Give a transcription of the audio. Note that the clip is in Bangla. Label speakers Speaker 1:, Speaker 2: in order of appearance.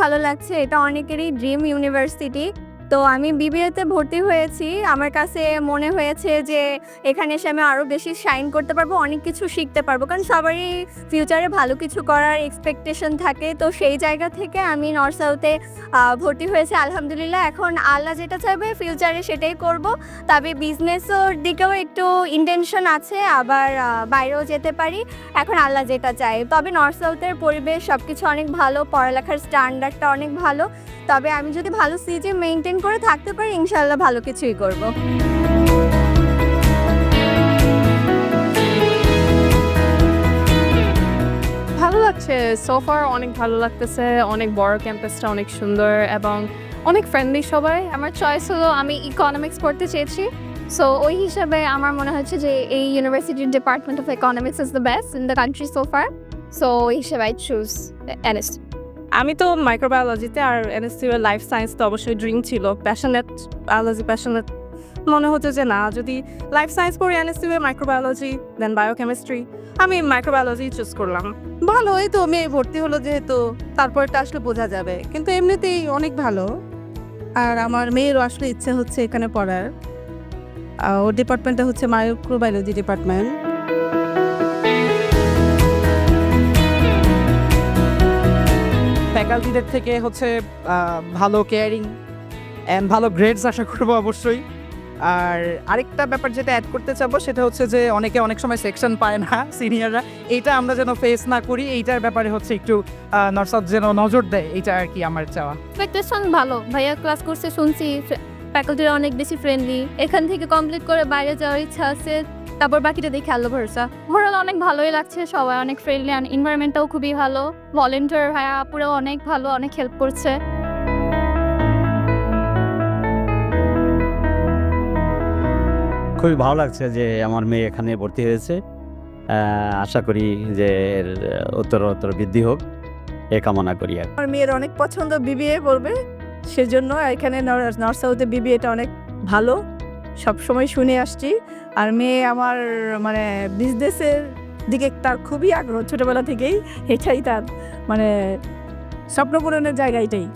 Speaker 1: ভালো লাগছে। এটা অনেকেরই ড্রিম ইউনিভার্সিটি। তো আমি বিবিএতে ভর্তি হয়েছি। আমার কাছে মনে হয়েছে যে এখানে এসে আমি আরও বেশি শাইন করতে পারবো, অনেক কিছু শিখতে পারবো। কারণ সবারই ফিউচারে ভালো কিছু করার এক্সপেকটেশন থাকে। তো সেই জায়গা থেকে আমি নর্থ সাউথে ভর্তি হয়েছি আলহামদুলিল্লাহ। এখন আল্লাহ যেটা চাইবে ফিউচারে সেটাই করব। তবে বিজনেসের দিকেও একটু ইনটেনশন আছে, আবার বাইরেও যেতে পারি। এখন আল্লাহ যেটা চায়। তবে নর্থ সাউথের পরিবেশ সবকিছু অনেক ভালো, পড়ালেখার স্ট্যান্ডার্ডটা অনেক ভালো। তবে আমি যদি ভালো সিজি মেইনটেইন করে থাকতে পারি ইনশাআল্লাহ ভালো কিছুই করব।
Speaker 2: ভালো লাগছে। সো ফার অনেক ভালো লাগতেছে। অনেক বড় ক্যাম্পাসটা অনেক সুন্দর এবং অনেক ফ্রেন্ডলি সবাই। আমার চয়েস হলো আমি ইকোনমিক্স পড়তে চেয়েছি। সো ওই হিসাবে আমার মনে হচ্ছে যে এই ইউনিভার্সিটির department of economics is the best in the country so far. So ওই হিসাবে আই চুজ এনএসটি।
Speaker 3: আমি তো মাইক্রোবায়োলজিতে, আর এনএসসিউ এর লাইফ সায়েন্স তো অবশ্যই ড্রিম ছিল। প্যাশনেট বায়োলজি প্যাশনেট মনে হতো যে না, যদি লাইফ সায়েন্স পড়ি এনএসসিউ এর মাইক্রোবায়োলজি দেন বায়োকেমিস্ট্রি, আমি মাইক্রোবায়োলজি চুজ করলাম।
Speaker 4: ভালোই তো, মেয়ে ভর্তি হলো যেহেতু তারপরটা আসলে বোঝা যাবে, কিন্তু এমনিতেই অনেক ভালো। আর আমার মেয়েরও আসলে ইচ্ছে হচ্ছে এখানে পড়ার। ওর ডিপার্টমেন্টটা হচ্ছে মাইক্রোবায়োলজি ডিপার্টমেন্ট।
Speaker 5: ফ্যাকাল্টিদের থেকে হচ্ছে ভালো কেয়ারিং অ্যান্ড ভালো গ্রেডস আশা করবো অবশ্যই। আর আরেকটা ব্যাপার যেটা অ্যাড করতে চাবো সেটা হচ্ছে যে অনেকে অনেক সময় সেকশন পায় না সিনিয়ররা, এইটা আমরা যেন ফেস না করি, এইটার ব্যাপারে হচ্ছে একটু নর্থ সাউথ যেন নজর দেয়, এইটা আর কি আমার চাওয়া।
Speaker 1: এক্সপেকটেশন ভালো, ভাইয়া ক্লাস করছে শুনছি, ফ্যাকাল্টিরা অনেক বেশি ফ্রেন্ডলি। এখান থেকে কমপ্লিট করে বাইরে যাওয়ার ইচ্ছা আছে, তারপর বাকিটা দেখে আল্লাহ ভরসা।
Speaker 2: ওভারঅল অনেক ভালোই লাগছে, সবাই অনেক ফ্রেন্ডলি অ্যান্ড এনভায়রনমেন্টটাও খুবই ভালো। ভলেন্টিয়ার ভাইয়া পুরো অনেক ভালো, অনেক হেল্প করছে।
Speaker 6: খুবই ভালো লাগছে যে আমার মেয়ে এখানে ভর্তি হয়েছে। আশা করি যে এর উত্তরোত্তর বৃদ্ধি হোক, এ কামনা করি।
Speaker 4: আমার মেয়ের অনেক পছন্দ বিবিএ পড়বে, সেজন্য এখানে নর্থ সাউথে বিবিএটা অনেক ভালো, সবসময় শুনে আসছি। আর মেয়ে আমার মানে বিজনেসের দিকে তার খুবই আগ্রহ ছোটোবেলা থেকেই, এটাই তার মানে স্বপ্ন পূরণের জায়গা এটাই।